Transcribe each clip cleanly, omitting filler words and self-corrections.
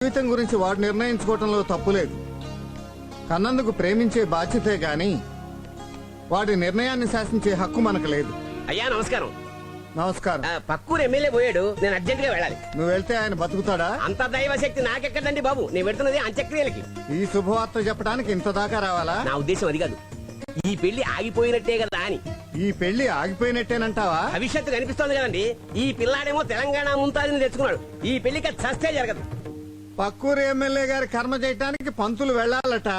జీవితం గురించి వాడు నిర్ణయించుకోవటంలో తప్పులేదు. కన్నందుకు ప్రేమించే బాధ్యతే గాని వాడి నిర్ణయాన్ని శాసించే హక్కు మనకు లేదు. అయ్యా నమస్కారం. నమస్కారం. పక్కూరు ఎమ్మెల్యే పోయాడు, నేను అర్జెంట్ గా వెళ్ళాలి. నువ్వు వెళ్తే ఆయన బతుకుతాడా? అంత దైవశక్తి నాకెక్కడండి బాబు, నేను పెడుతున్నది అంత్యక్రియలకి. ఈ శుభవార్త చెప్పడానికి ఇంత దాకా రావాలా? నా ఉద్దేశం అది కాదు, ఈ పెళ్లి ఆగిపోయినట్టే కదా అని. ఈ పెళ్లి ఆగిపోయినట్టేనంటావా? భవిష్యత్తు కనిపిస్తోంది కదండి. ఈ పిల్లాడేమో తెలంగాణ ముంతాజిని తెచ్చుకున్నాడు. ఈ పెళ్లికి చస్తే జరగదు. పక్కూరు ఎమ్మెల్యే గారి కర్మ చేయటానికి పంతులు వెళ్లాలట.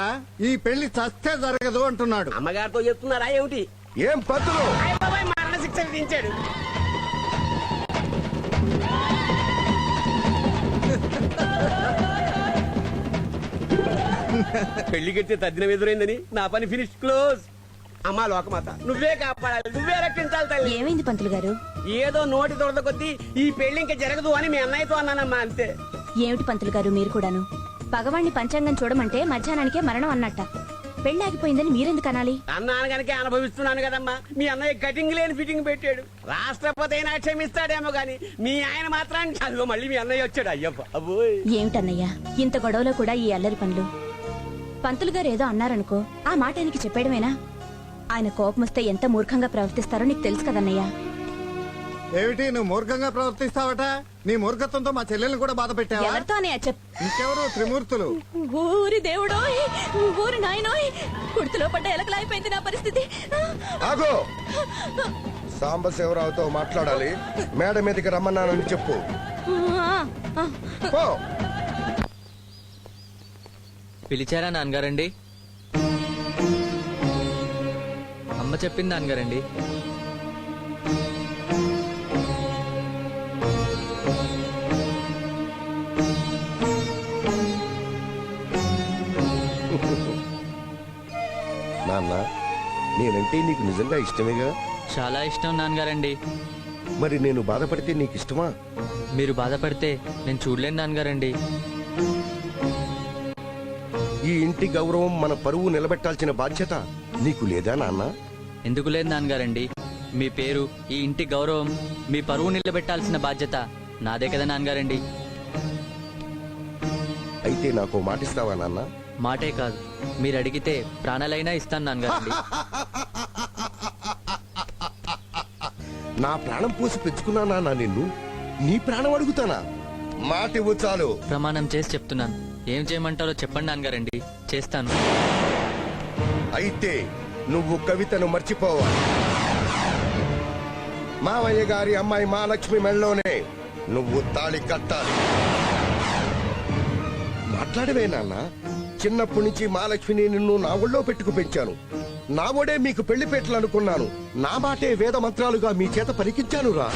ఈ పెళ్లి చస్తే జరగదు అంటున్నాడు. అమ్మగారితో చెప్తున్నారా ఏమిటి? ఏం పంతులు? మరణ శిక్ష విధించాడు. పెళ్లికెత్తే తద్దినం ఎదురైందని నా పని ఫినిష్ క్లోజ్. అమ్మా లోకమాత, నువ్వే కాపాడాలి, నువ్వే రక్షించాలి తల్లి. ఏమైంది పంతులు గారు? ఏదో నోటి దొరద కొద్దీ ఈ పెళ్లి ఇంకా జరగదు అని మీ అన్నయ్యతో అన్నానమ్మా, అంతే. ఏమిటి పంతులు గారు మీరు కూడాను? పగవాణ్ణి పంచాంగం చూడమంటే మధ్యాహ్నానికే మరణం అన్నట్ట. పెళ్లి ఆగిపోయిందని మీరెందుకు అనాలి? అన్నాను గనకే అనుభవిస్తున్నాను కదమ్మా. మీ అన్నయ్య కటింగ్ లేని ఫిట్టింగ్ పెట్టాడు. రాష్ట్రపతి అయినా క్షమిస్తాడేమో గాని మీ ఆయన మాత్రం అదిగో మళ్ళీ మీ అన్నయ్య వచ్చాడు. అయ్యప్ప అబ్బోయ్. ఏమిటన్నయ్యా ఇంత గొడవలో కూడా ఈ అల్లరి పనులు? పంతులు గారు ఏదో అన్నారనుకో, ఆ మాట ఆయనకి చెప్పేయడమేనా? ఆయన కోపం వస్తే ఎంత మూర్ఖంగా ప్రవర్తిస్తారో నీకు తెలుసు కదన్నయ్యా. ఏమిటి నువ్వు మూర్ఖంగా ప్రవర్తిస్తావట? నీ మూర్ఖత్వంతో మా చెల్లెల్ని కూడా బాధ పెట్టావా? ఎవరితో అన్నయ్య ఇంకెవరు? త్రిమూర్తులు. ఊరి దేవుడోయ్, ఊరి నాయనోయ్, కుర్తులో పడ్డ ఎలకలైపోయింది నా పరిస్థితి. ఆగో, సాంబశివరావుతో మాట్లాడాలి. మేడ మీదకి రమ్మన్నానని చెప్పు. పో. పిలిచారా నాన్నగారండి? అమ్మ చెప్పింది నాన్నగారండి. నాన్న, నేనంటే నీకు నిజంగా ఇష్టమేగా? చాలా ఇష్టం నాన్నగారండి. మరి నేను బాధపడితే నీకు ఇష్టమా? మీరు బాధపడితే నేను చూడలేను నాన్నగారండి. ఈ ఇంటి గౌరవం, మన పరువు నిలబెట్టాల్సిన బాధ్యత నీకు లేదా నాన్న? ఎందుకు లేదు నాన్నగారండి? మీ పేరు, ఈ ఇంటి గౌరవం, మీ పరువు నిలబెట్టాల్సిన బాధ్యత నాదే కదా నాన్నగారండి. అయితే నాకు మాటిస్తావా నాన్న? మాటే కాదు, మీరు అడిగితే ప్రాణాలైనా ఇస్తాను నాన్నగారండి. నా ప్రాణం పోసి పెంచుకున్నా నాన్న నిన్ను, నీ ప్రాణం అడుగుతానా? మాటివ్వు చాలు. ప్రమాణం చేసి చెప్తున్నాను. ఏం చేయమంటారో చెప్పండి నాన్నగారండి, చేస్తాను. అయితే నువ్వు కవితను మర్చిపోవాలి. మావయ్య గారి అమ్మాయి మహాలక్ష్మి మెళ్ళలోనే నువ్వు తాళి కట్టాలి. మాట్లాడవే నాన్న. చిన్నప్పటి నుంచి మహాలక్ష్మిని నిన్ను నా ఒళ్ళో పెట్టుకు పెంచాను. నా ఒడే మీకు పెళ్లి పెట్టలు అనుకున్నాను. నా మాటే వేద మంత్రాలుగా మీ చేత పలికించాను రా.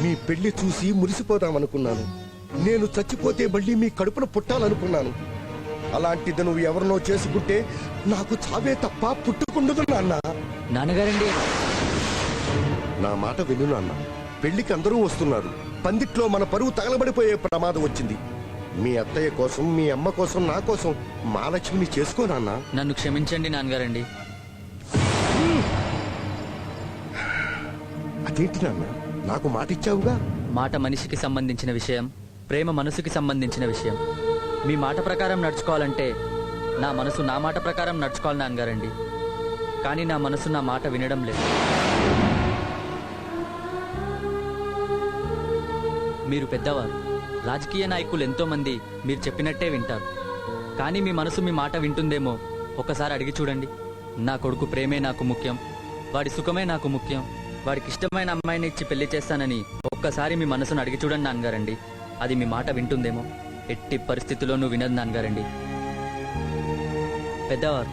మీ పెళ్లి చూసి మురిసిపోదామనుకున్నాను. నేను చచ్చిపోతే మళ్ళీ మీ కడుపున పుట్టాలనుకున్నాను. అలాంటిది నువ్వు ఎవరినో చేసుకుంటే నాకు చావే తప్ప పుట్టుకుండదు నాన్న. నాన్నగారండి, నా మాట విను నాన్న. పెళ్లికి అందరూ వస్తున్నారు. పందిట్లో మన పరువు తగలబడిపోయే ప్రమాదం వచ్చింది. మీ అత్తయ్య కోసం, మీ అమ్మ కోసం, నా కోసం మహాలక్ష్మిని చేసుకో నాన్న. నన్ను క్షమించండి నాన్నగారండి. అదేంటి నాన్న, నాకు మాట ఇచ్చావుగా? మాట మనిషికి సంబంధించిన విషయం, ప్రేమ మనసుకి సంబంధించిన విషయం. మీ మాట ప్రకారం నడుచుకోవాలంటే నా మనసు నా మాట ప్రకారం నడుచుకోవాలి నాన్నగారండి. కానీ నా మనసు నా మాట వినడం లేదు. మీరు పెద్దవారు, రాజకీయ నాయకులు ఎంతో మంది మీరు చెప్పినట్టే వింటారు. కానీ మీ మనసు మీ మాట వింటుందేమో ఒకసారి అడిగి చూడండి. నా కొడుకు ప్రేమే నాకు ముఖ్యం, వాడి సుఖమే నాకు ముఖ్యం, వాడికి ఇష్టమైన అమ్మాయిని ఇచ్చి పెళ్లి చేస్తానని ఒక్కసారి మీ మనసును అడిగి చూడండి నాన్నగారండి. అది మీ మాట వింటుందేమో. ఎట్టి పరిస్థితుల్లోనూ వినదు నాన్నగారండి. పెద్దవారు,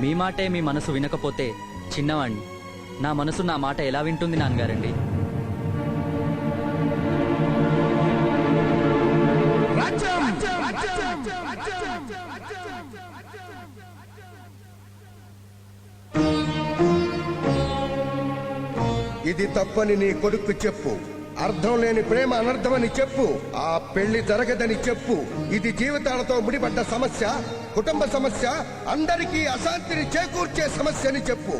మీ మాటే మీ మనసు వినకపోతే చిన్నవాణ్ణి, నా మనసు నా మాట ఎలా వింటుంది నాన్నగారండి? ఇది తప్పని నీ కొడుకు చెప్పు. అర్థం లేని ప్రేమ అనర్థమని చెప్పు. ఆ పెళ్లి జరగదని చెప్పు. ఇది జీవితాలతో ముడిపడ్డ సమస్య, కుటుంబ సమస్య, అందరికీ అశాంతిని చేకూర్చే సమస్య అని చెప్పు.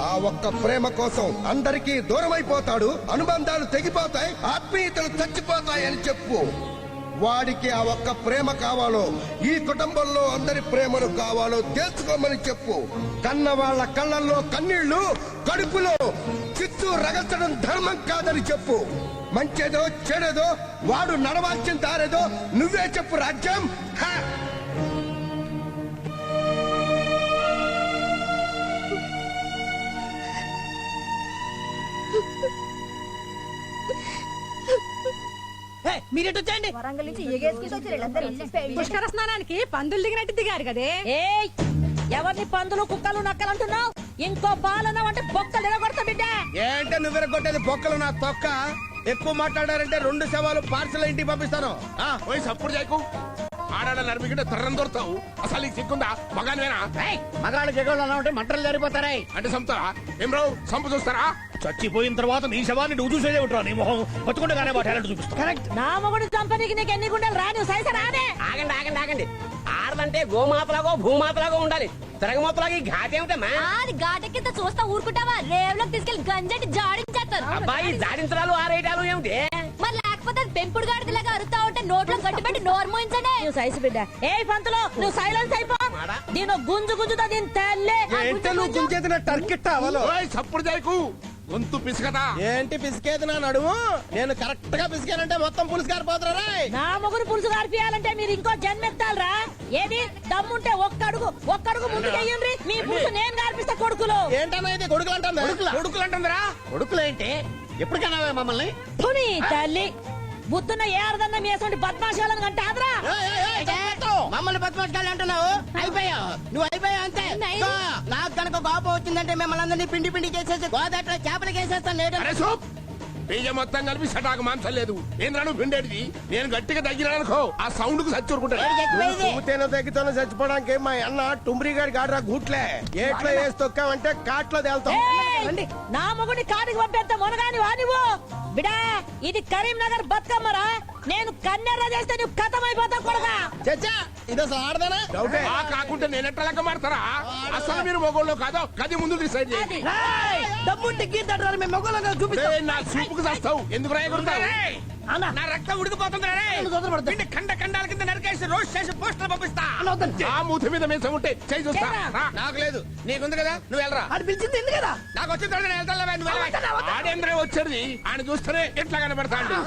ఆ ఒక్క ప్రేమ కోసం అందరికీ దూరమైపోతాడు, అనుబంధాలు తెగిపోతాయి, ఆత్మీయతలు చచ్చిపోతాయని చెప్పు. వాడికి ఆ ఒక్క ప్రేమ కావాలో ఈ కుటుంబంలో అందరి ప్రేమను కావాలో తెలుసుకోమని చెప్పు. కన్న వాళ్ళ కళ్ళల్లో కన్నీళ్లు, కడుపులో చిత్తు రగల్చడం ధర్మం కాదని చెప్పు. మంచేదో చెడేదో వాడు నడవాల్సిన దారేదో నువ్వే చెప్పు రాజ్యం. హ! మీరేటు వచ్చేయండి. పుష్కర స్నానానికి పందులు దిగినట్టు దిగారు కదే. ఏయ్, ఎవరిని పందులు కుక్కలు నక్కలు అంటున్నావు? ఇంకో పాలన్నావు అంటే బొక్కలు నిలబడతా బిడ్డ. ఏంటే నువ్వు కొట్టేది బొక్కలు నా తొక్క. ఎక్కువ మాట్లాడారంటే 2 శవాలు పార్సల్ ఇంటికి పంపిస్తాను. పోయి సప్పుడు చేయకు. ఆడాడ నడిపికిటే తర్రం దొరుకుతావు. అసలు నీకు సిక్కుందా? మగానివేనా? మగాళ్ళకి ఎగోళ్ళు అన్నా ఉంటే మంటలు జరిపోతారా? అంటే సంపుతారా? ఏం రావు సంపు చూస్తారా? చచ్చిపోయిన తర్వాత నీ శవాన్ని నువ్వు చూసేదే ఉంటావు. నీ మొహం పట్టుకుంటే టాలెంట్ చూపిస్తా. కరెక్ట్. నా మొగుడు చంపనీకి నీకు ఎన్ని గుండెలు రా? నువ్వు సైజు రానే. ఆగండి ఆగండి ఆగండి. ఆడదంటే గోమాతలాగో భూమాతలాగో ఉండాలి. తిరగమాతలాగా ఈ ఘాటేమిటమ్మా? అది గాటెక్కింత చూస్తా ఊరుకుంటావా? రేవులోకి తీసుకెళ్లి గంజటి జాడించేస్తారు. అబ్బాయి జాడించడాలు ఆరేయడాలు ఏమిటి? మరి లేకపోతే అది పెంపుడు గాడిదలాగా అరుతా ఉంటే నోట్లో గట్టిపెట్టి నోరు మోయించండి. నువ్వు సైజు బిడ్డ. ఏ పంతులు నువ్వు సైలెన్స్ అయిపో. దీని గుంజు గుంజుతో దీని తల్లే. ఓయ్ సప్పుడు చేయకు. గొంతు పిసుకదా? ఏంటి పిసికేది నా నడుము? నేను కరెక్ట్ గా పిసికానంటే మొత్తం పులుసు గారిపోతారా? నా మొగుడు పులుసు గారిపియాలంటే మీరు ఇంకో జన్మెత్తాలరా? ఏది దమ్ముంటే ఒక్కడుగు ముందుకు వెయ్యండి. మీ పులుసు నేను గారిపిస్తా కొడుకులు. ఏంటన్నా ఇది కొడుకులు అంటుందా? కొడుకులు అంటుందిరా? కొడుకులేంటి? ఎప్పుడు కన్నావే మమ్మల్ని? తుని తల్లి బుద్ధున్న ఏ అర్థన్న మీ అసలు బద్మాషాలను కంటే ఆదరా. మమ్మల్ని బతిమాటకాలు అంటున్నావు? అయిపోయావు. నువ్వు అయిపోయావు అంతే. ఇదిగో, నాకు కనుక కోపం వచ్చిందంటే మిమ్మల్ని అందరినీ పిండి పిండి చేసేసి గోదాట్లో చేపలకి వేసేస్తాను. అరే సూప్. బియ్యం మొత్తం కలిపి సటాకు మాంసం లేదు. ఏంద్రా నువ్వు పిండేది? నేను గట్టిగా తగ్గినానుకో ఆ సౌండ్ కు తేనో తగ్గితేనో చచ్చిపోవడానికి మా అన్న టుమ్రి గారి గాడ్రా గూట్లే. ఏట్లో వేసి తొక్కామంటే కాట్లో తేల్తాం. ఏయ్! నా మొగుడి కాడికి పంపేంత మునగాని వానివో బిడా. ఇది కరీంనగర్ బతుకమ్మరా. నేను కన్నెర్ర చేస్తే నువ్వు కథమైపోతావు కొడగా. చచ్చా ఇది అసలు ఆడదానా? కాకుంటే నేను ఎట్లా లెక్క మాడతారా? అసలు మీరు మొగోళ్ళు కాదో కది ముందు డిసైడ్ చేయండి. డబ్బుంటే గీతాడు మేము మొగోళ్ళగా చూపిస్తాం. ఏయ్, నా చూపుకు చేస్తావు. ఎందుకు రాయకూడతావు? నా రక్తం ఉడికిపోతుంది. ఖండ ఖండాల కింద నరికేసి రోడ్ స్టేషన్ పోస్టర్ పంపిస్తా. ఆ మూతి మీద మీసం ఉంటే చేయి చూస్తా. రా. నాకు లేదు, నీకుంది కదా, నువ్వు వెళ్ళరా. అది పిలిచింది ఎందుకు కదా? నాకు వచ్చిన తర్వాత నేను వెళ్తానులే, నువ్వు వెళ్ళవా. ఆడేంద్రే వచ్చేది ఆయన చూస్తేనే ఎట్లా కనబడతాడు.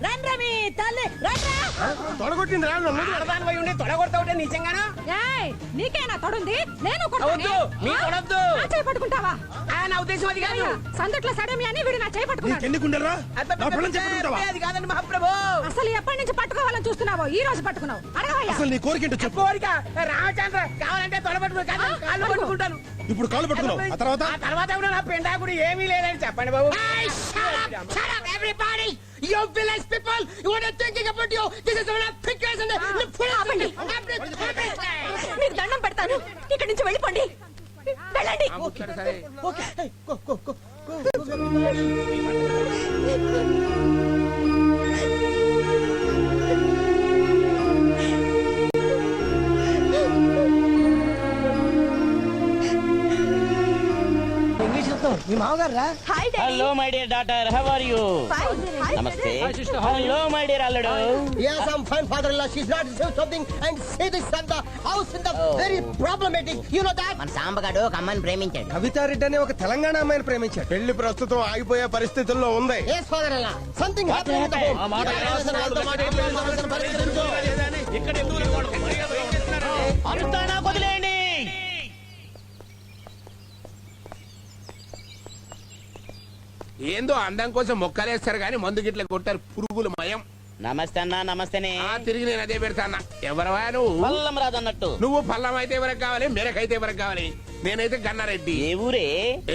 రండ్రా మీ తల్లి రండ్రా. తొడగొట్టింది రా నన్ను. ఆడదాని పోయి ఉండి తొడగొడతా ఉంటే నిజంగానా? నీకేనా తొడుంది? నేను అవద్దు, మీ తొడొద్దు. చేయి పట్టుకుంటావా? నా ఉద్దేశం అది కాదు. సందట్లో సడమి అని వీడు నా చేయి పట్టుకున్నాడు. ఎన్ని గుండెలరా? అది కాదండి మహాప్రభు. అసలు ఎప్పటి నుంచి పట్టుకోవాలని చూస్తున్నావో ఈ రోజు పట్టుకున్నావు. అడగవయ్యా. అసలు నీ కోరికేంటో చెప్పు. కోరిక రామచంద్ర కావాలంటే తొడబెట్టుకో, కాళ్ళు పట్టుకుంటాను. ఇప్పుడు కాళ్ళు పట్టుకున్నావు, ఆ తర్వాత? ఆ తర్వాత ఏమన్నా నా పెండాకుడు ఏమీ లేదని చెప్పండి బాబు. మీకు దండం పెడతాను. ఇక్కడి నుంచి వెళ్ళిపోండి. వెళ్ళండి. సరే. మీ మామగారా? Hi daddy. Hello my dear daughter, how are you? Hi నమస్తే. హలో మై డియర్ అల్లుడు. Yes, I'm fine, father-in-law. She's not saying something and say this and the house in the very problematic. You know that? మన సాంబగాడు ఒక అమ్మాయిని ప్రేమించాడు. కవితారెడ్డి అనే ఒక తెలంగాణ అమ్మాయిని ప్రేమించాడు. పెళ్లి ప్రస్తుతం ఆగిపోయే పరిస్థితుల్లో ఉంది. Yes, father-in-law. Something happened in the home. ఇక్కడ ఎందుకు అరుస్తానా వదిలేయండి. ఏందో అందం కోసం మొక్కలేస్తారు గాని మందు గిట్ల కొట్టారు పురుగులు మయం. నమస్తే అన్న. నమస్తేనే. తిరిగి నేను అదే పెడతానా. ఎవరవా నువ్వు? పల్లం రాదు అన్నట్టు. నువ్వు పల్లం అయితే ఎవరికి కావాలి, మెరకైతే ఎవరికి కావాలి? నేనైతే గన్నారెడ్డి. ఏ ఊరే?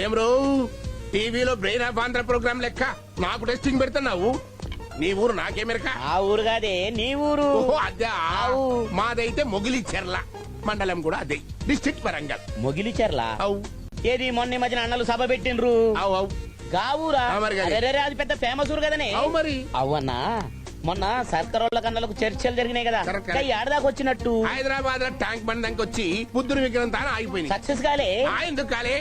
ఏం రో టీవీలో బ్రెయిన్ ఆఫ్ ఆంధ్ర ప్రోగ్రామ్ లెక్క నాకు టెస్టింగ్ పెడుతున్నావు. నీ ఊరు నాకేమెరక? ఆ ఊరు కాదే, నీ ఊరు. ఓహో అదే. మాదైతే మొగిలి చెర్ల మండలం కూడా అదే, డిస్ట్రిక్ట్ వరంగల్. మొగిలిచెర్ల? అవు ఏది మొన్న మధ్యన అన్నలు సభ పెట్టిండ్రు. అవు అవు గావురా? ఆ మరి గది. అరెరెరె, అది పెద్ద ఫేమస్ ఊరు కదనే. అవు మరి. అవునా? మొన్న సర్కరోళ్ళ కన్నలకు చర్చలు జరిగినాయి కదా Correct. ఇంకా ఏడదాకా వచ్చినట్టు హైదరాబాద్ లో ట్యాంక్ బండ్ దానికి వచ్చి బుద్ధుని విగ్రహం తాను ఆగిపోయింది. సక్సెస్ కాలే ఎందుకు కాలే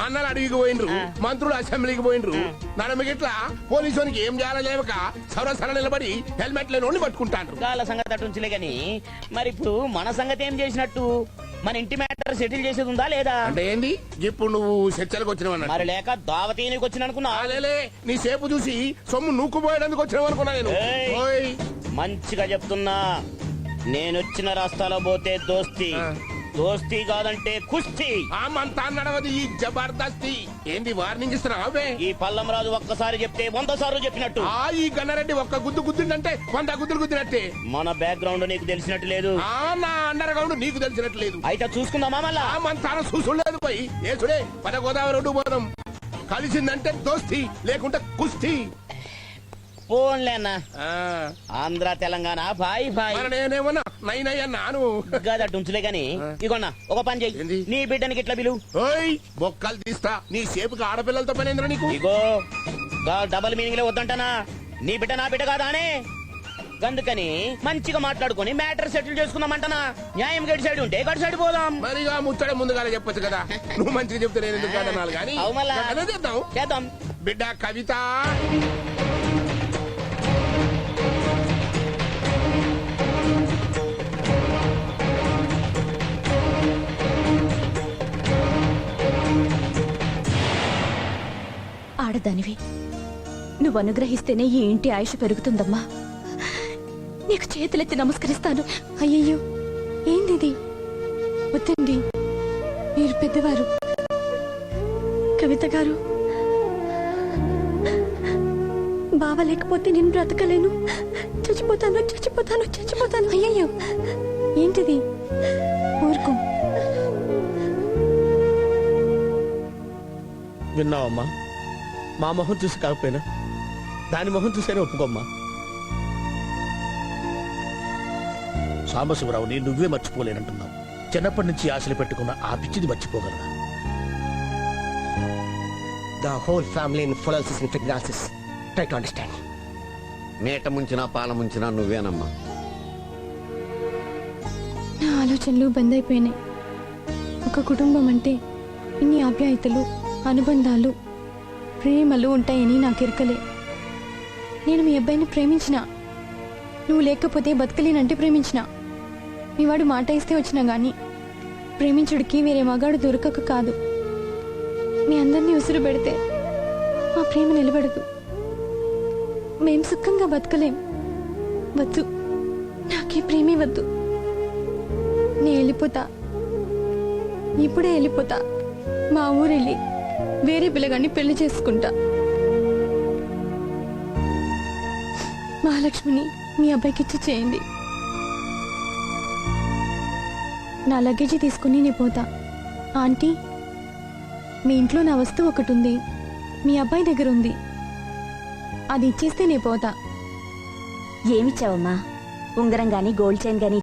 అన్నలు అడవికి పోయినరు, మంత్రులు అసెంబ్లీకి పోయినరు. నడమిగిట్లా పోలీసునికి ఏం చేయాలో లేవక సరసర నిలబడి హెల్మెట్ లేని పట్టుకుంటాను. గాల సంగతి అటు ఉంచులే గాని మరి ఇప్పుడు మన సంగతి ఏం చేసినట్టు? మన ఇంటి మ్యాటర్ సెటిల్ చేసేది ఉందా లేదా? అంటే ఏంది ఇప్పుడు నువ్వు చర్చలకు వచ్చినవన్నా? మరి లేక దావతీనికి వచ్చిన అనుకున్నా. లేలే, నీ సేపు చూసి సొమ్ము నూక్కుపోయడానికి వచ్చినావు అనుకున్నా నేను. ఏయ్. ఓయ్. మంచిగా చెప్తున్నా, నేనొచ్చిన రాస్తాలో పోతే దోస్తి, దోస్తి కాదంటే కుస్తీ. ఆ మంతా నడవది ఈ జబర్దస్తి. ఏంది వార్నింగ్ ఇస్తున్నావే? ఈ పల్లం రాజు ఒక్కసారి చెప్తే 100 సార్లు చెప్పినట్టు. ఈ గన్నారెడ్డి ఒక్క గుద్దు గుద్దిందంటే 100 గుద్దులు గుద్దినట్టే. మన బ్యాక్గ్రౌండ్ నీకు తెలిసినట్టు లేదు. నా అండర్ గ్రౌండ్ నీకు తెలిసినట్టు లేదు. అయితే చూసుకుందామా మళ్ళా? ఆ మంతాన చూసులేదు పోయి ఏసుడే పద గోదావరి రోడ్డు పోదాం. కలిసిందంటే దోస్తి, లేకుంటే కుస్తీ. పోన్లే అన్న, ఆ, ఆంధ్ర తెలంగాణ బాయ్ బాయ్. మరి నేనేమన్నా నై అన్నాను. గదట్టు ఉంచులే గాని ఇగోన్నా ఒక పని ఏంది? చెయ్యి, నీ బిడ్డనికి ఇట్లా పిలు. ఓయ్ బొక్కలు తీస్తా. నీ సేపుకి ఆడపిల్లలతో పనేంద్ర నీకు? ఇగో డబల్ మీనింగ్ లో వద్దంటానా? నీ బిడ్డ నా బిడ్డ కాదా అనే అందుకని మంచిగా మాట్లాడుకొని మ్యాటర్ సెటిల్ చేసుకుందామంటనా? న్యాయం గడి సైడ్ ఉంటే గడి సైడ్ పోదాం. మరిగా ముచ్చడే ముందుగానే చెప్పొచ్చు కదా. నువ్వు మంచిగా చెప్తే నేను ఎందుకు కాదన్నాను కానీ అవు మళ్ళా. అదే చేద్దాం. చేద్దాం. బిడ్డ కవిత, ఆడదానివి, నువ్వు అనుగ్రహిస్తేనే ఈ ఇంటి ఆయుష్ పెరుగుతుందమ్మా. నీకు చేతులెత్తి నమస్కరిస్తాను. అయ్యయ్యో, ఏందిది? వద్దండి, మీరు పెద్దవారు. కవిత గారు, బావ లేకపోతే నేను బ్రతకలేను. చచ్చిపోతాను చచ్చిపోతాను చచ్చిపోతాను. అయ్యయ్యో, ఏంటిది? ఊరుకో. విన్నావమ్మా, మా మొహం చూసి కాకపోయినా దాని మొహం చూసేనే ఒప్పుకోమ్మా. సాంబశివరావుని నువ్వే మర్చిపోలేనంటున్నావు. చిన్నప్పటి నుంచి ఆశలు పెట్టుకున్న ఆ పిచ్చిది మర్చిపోగలరా? ద హోల్ ఫ్యామిలీ ఇన్ ఫులల్సిస్ in pregnancies. Try to understand. మేట ముంచినా పాల ముంచినా నువ్వేనమ్మా. నా ఆలోచనలు బంద్ అయిపోయినాయి. ఒక కుటుంబం అంటే ఇన్ని ఆప్యాయతలు, అనుబంధాలు, ప్రేమలు ఉంటాయని నాకు ఎరకలే. నేను మీ అబ్బాయిని ప్రేమించిన, నువ్వు లేకపోతే బతకలేనంటే ప్రేమించిన. మీ వాడు మాట ఇస్తే వచ్చినా గాని ప్రేమించుడికి వేరే మగాడు దొరకక కాదు. మీ అందరినీ ఉసురు పెడితే మా ప్రేమ నిలబడదు. మేం సుఖంగా బతకలేం. వద్దు, నాకే ప్రేమే వద్దు. నేను వెళ్ళిపోతా, ఇప్పుడే వెళ్ళిపోతా. మా ఊరెళ్ళి వేరే పిల్లగాన్ని పెళ్లి చేసుకుంటా. మహాలక్ష్మిని మీ అబ్బాయికి ఇచ్చి చేయండి. నా లగేజీ తీసుకుని నేను పోతా. ఆంటీ, మీ ఇంట్లో నా వస్తువు ఒకటి ఉంది, మీ అబ్బాయి దగ్గర ఉంది. అది ఇచ్చేస్తే నేను పోతా. ఏమిచ్చావమ్మా? ఉంగరం గాని గోల్డ్ చైన్ గాని